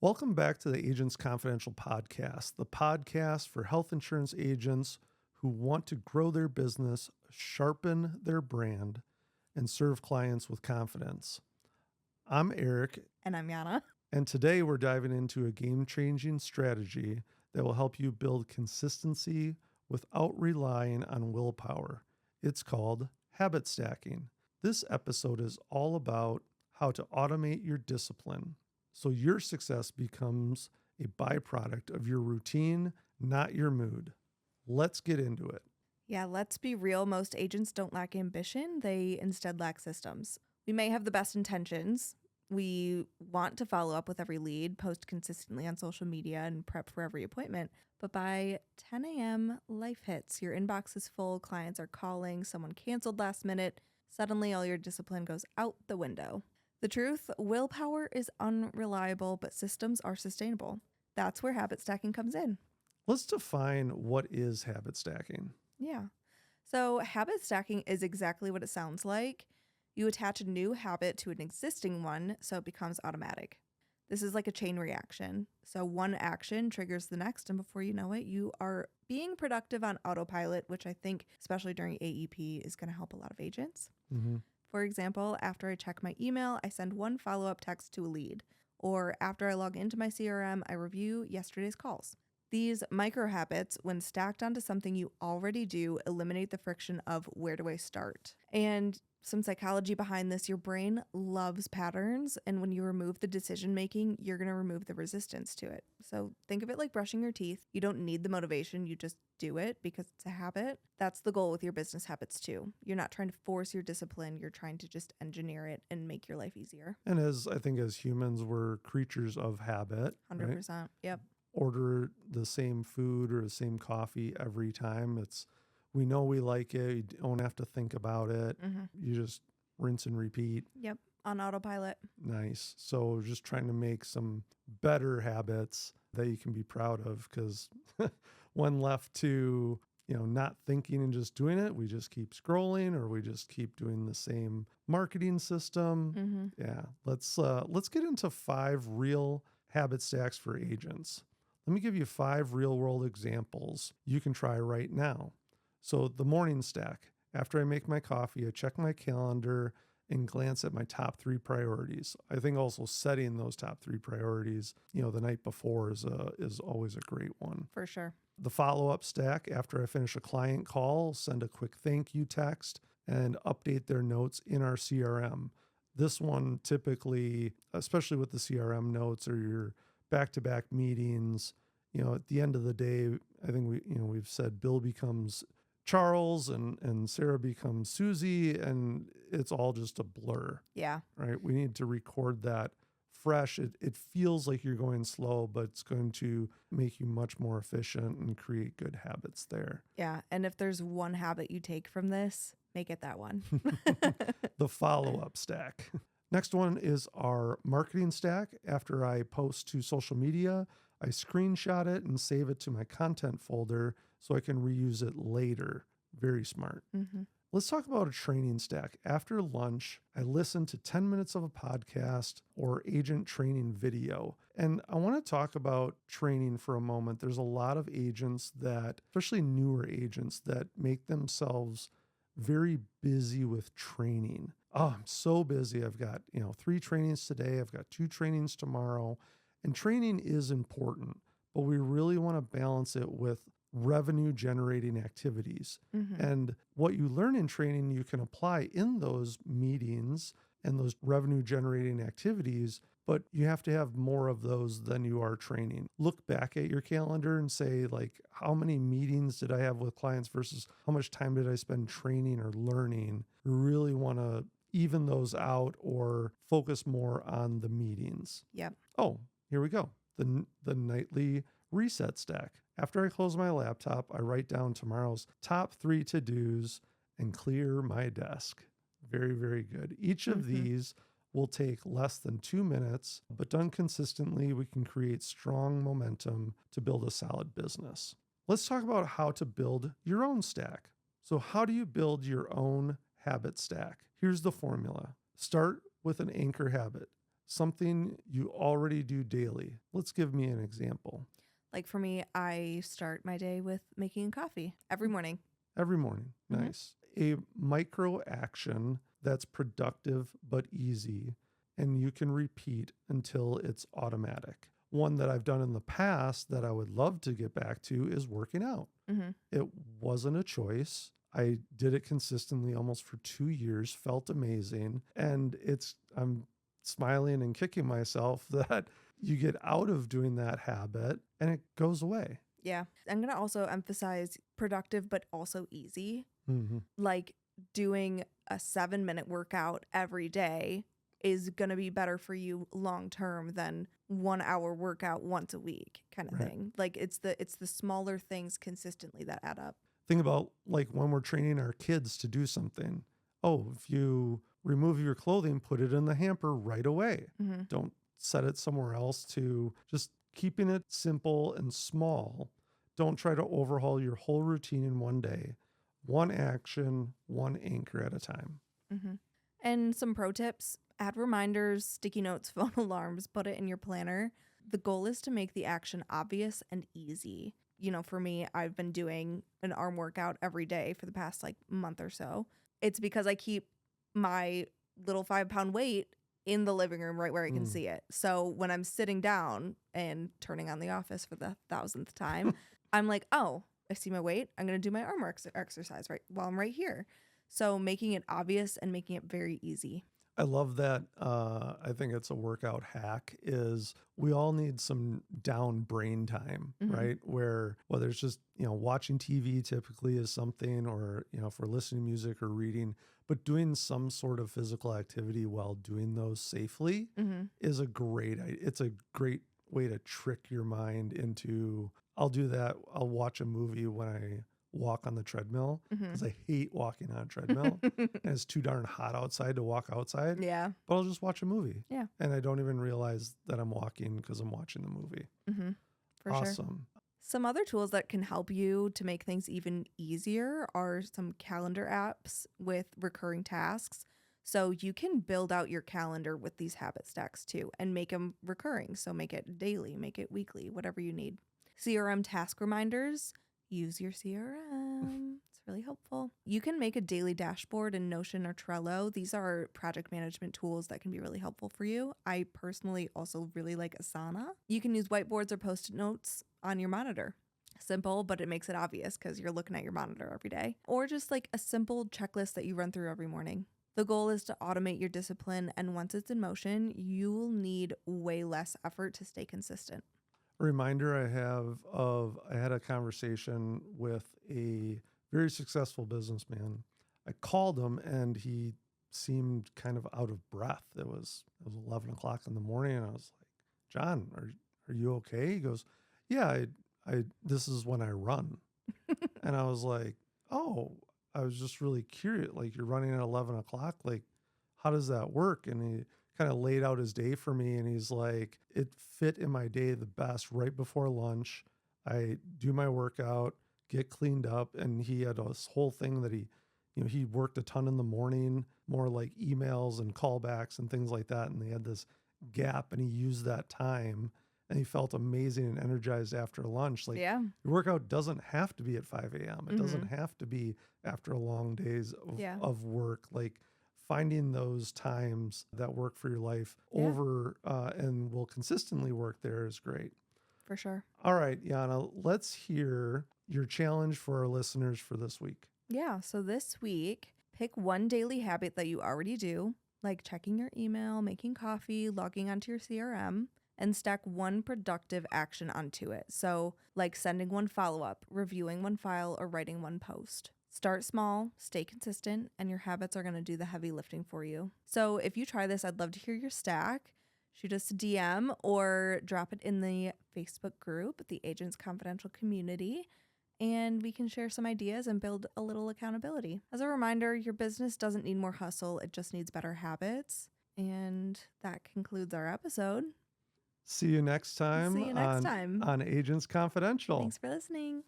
Welcome back to the Agents Confidential podcast, the podcast for health insurance agents who want to grow their business, sharpen their brand, and serve clients with confidence. I'm Eric. And I'm Yana. And today we're diving into a game-changing strategy that will help you build consistency without relying on willpower. It's called habit stacking. This episode is all about how to automate your discipline so your success becomes a byproduct of your routine, not your mood. Let's get into it. Yeah, let's be real. Most agents don't lack ambition. They instead lack systems. We may have the best intentions. We want to follow up with every lead, post consistently on social media, and prep for every appointment. But by 10 a.m., life hits. Your inbox is full. Clients are calling. Someone canceled last minute. Suddenly, all your discipline goes out the window. The truth, willpower is unreliable, but systems are sustainable. That's where habit stacking comes in. Let's define what is habit stacking. Yeah. So habit stacking is exactly what it sounds like. You attach a new habit to an existing one so it becomes automatic. This is like a chain reaction. So one action triggers the next, and before you know it, you are being productive on autopilot, which I think, especially during AEP, is going to help a lot of agents. Mm-hmm. For example, after I check my email, I send one follow-up text to a lead. Or after I log into my CRM, I review yesterday's calls. These micro habits, when stacked onto something you already do, eliminate the friction of where do I start? And some psychology behind this, your brain loves patterns. And when you remove the decision making, you're going to remove the resistance to it. So think of it like brushing your teeth. You don't need the motivation. You just do it because it's a habit. That's the goal with your business habits too. You're not trying to force your discipline. You're trying to just engineer it and make your life easier. And as humans, we're creatures of habit. 100%. Right? Yep. Order the same food or the same coffee every time. We know we like it. You don't have to think about it. Mm-hmm. You just rinse and repeat. Yep. On autopilot. Nice. So just trying to make some better habits that you can be proud of, because when left to, not thinking and just doing it, we just keep scrolling or we just keep doing the same marketing system. Mm-hmm. Yeah. Let's get into 5 real habit stacks for agents. Let me give you 5 real world examples you can try right now. So the morning stack. After I make my coffee, I check my calendar and glance at my top 3 priorities. I think also setting those top 3 priorities, the night before is always a great one. For sure. The follow-up stack. After I finish a client call, send a quick thank you text and update their notes in our CRM. This one typically, especially with the CRM notes or your back-to-back meetings, at the end of the day, I think we've said Bill becomes Charles and Sarah becomes Susie, and it's all just a blur. Yeah. Right? We need to record that fresh. It feels like you're going slow, but it's going to make you much more efficient and create good habits there. Yeah. And if there's one habit you take from this, make it that one. The follow-up stack. Next one is our marketing stack. After I post to social media, I screenshot it and save it to my content folder so I can reuse it later. Very smart. Mm-hmm. Let's talk about a training stack. After lunch, I listen to 10 minutes of a podcast or agent training video. And I want to talk about training for a moment. There's a lot of agents that, especially newer agents, that make themselves very busy with training. Oh, I'm so busy. I've got, 3 trainings today. I've got 2 trainings tomorrow. And training is important, but we really want to balance it with revenue generating activities. Mm-hmm. And what you learn in training, you can apply in those meetings and those revenue generating activities, but you have to have more of those than you are training. Look back at your calendar and say, like, how many meetings did I have with clients versus how much time did I spend training or learning? You really want to even those out or focus more on the meetings. Yep. Oh, here we go. The nightly reset stack. After I close my laptop, I write down tomorrow's top 3 to-dos and clear my desk. Very, very good. Each of these will take less than 2 minutes, but done consistently, we can create strong momentum to build a solid business. Let's talk about how to build your own stack. So how do you build your own habit stack? Here's the formula. Start with an anchor habit. something you already do daily. Let's give me an example. Like for me, I start my day with making coffee every morning. Every morning. Mhm. Nice. A micro action that's productive but easy, and you can repeat until it's automatic. One that I've done in the past that I would love to get back to is working out. Mm-hmm. It wasn't a choice. I did it consistently almost for 2 years, felt amazing. And I'm smiling and kicking myself that you get out of doing that habit and it goes away. Yeah. I'm going to also emphasize productive, but also easy. Mm-hmm. Like doing a 7-minute workout every day is going to be better for you long term than 1 hour workout once a week kind of Right. thing. Like it's the smaller things consistently that add up. Think about like when we're training our kids to do something. Oh, if you remove your clothing, put it in the hamper right away. Mm-hmm. Don't set it somewhere else. To just keeping it simple and small. Don't try to overhaul your whole routine in one day. One action, one anchor at a time. Mm-hmm. And some pro tips: add reminders, sticky notes, phone alarms, put it in your planner. The goal is to make the action obvious and easy. For me, I've been doing an arm workout every day for the past month or so. It's because I keep my little 5-pound weight in the living room right where I can see it. So when I'm sitting down and turning on The Office for the 1000th time, I'm like, oh, I see my weight. I'm going to do my arm exercise right while I'm right here. So making it obvious and making it very easy. I love that. I think it's a workout hack is we all need some down brain time, Mhm. right? Where whether it's just, watching TV typically is something, or, if we're listening to music or reading, but doing some sort of physical activity while doing those safely Mm-hmm. is it's a great way to trick your mind into, I'll do that. I'll watch a movie when I walk on the treadmill because I hate walking on a treadmill. And it's too darn hot outside to walk outside. Yeah. But I'll just watch a movie. Yeah. And I don't even realize that I'm walking because I'm watching the movie. Mm-hmm. For sure. Awesome. Some other tools that can help you to make things even easier are some calendar apps with recurring tasks. So you can build out your calendar with these habit stacks too and make them recurring. So make it daily, make it weekly, whatever you need. CRM task reminders. Use your CRM. It's really helpful. You can make a daily dashboard in Notion or Trello. These are project management tools that can be really helpful for you. I personally also really like Asana. You can use whiteboards or post-it notes on your monitor. Simple, but it makes it obvious because you're looking at your monitor every day. Or just like a simple checklist that you run through every morning. The goal is to automate your discipline, and once it's in motion, you will need way less effort to stay consistent. A reminder I have of I had a conversation with a very successful businessman. I called him and he seemed kind of out of breath. It was 11 o'clock in the morning, and I was like, John, are you okay? He goes, yeah, I this is when I run. And I was like, oh, I was just really curious. Like, you're running at 11 o'clock. Like, how does that work? And he kind of laid out his day for me. And he's like, it fit in my day the best right before lunch. I do my workout, get cleaned up. And he had this whole thing that he worked a ton in the morning, more like emails and callbacks and things like that. And they had this gap, and he used that time. And he felt amazing and energized after lunch. Like, Yeah. your workout doesn't have to be at 5 a.m. It doesn't have to be after a long days Yeah. of work. Like, finding those times that work for your life Yeah. over and will consistently work there is great. For sure. All right, Yana, let's hear your challenge for our listeners for this week. Yeah. So this week, pick one daily habit that you already do, like checking your email, making coffee, logging onto your CRM, and stack one productive action onto it. So, like sending one follow-up, reviewing one file, or writing one post. Start small, stay consistent, and your habits are going to do the heavy lifting for you. So, if you try this, I'd love to hear your stack. Shoot us a DM or drop it in the Facebook group, the Agents Confidential Community, and we can share some ideas and build a little accountability. As a reminder, your business doesn't need more hustle, it just needs better habits. And that concludes our episode. See you next time See you next time. on Agents Confidential. Thanks for listening.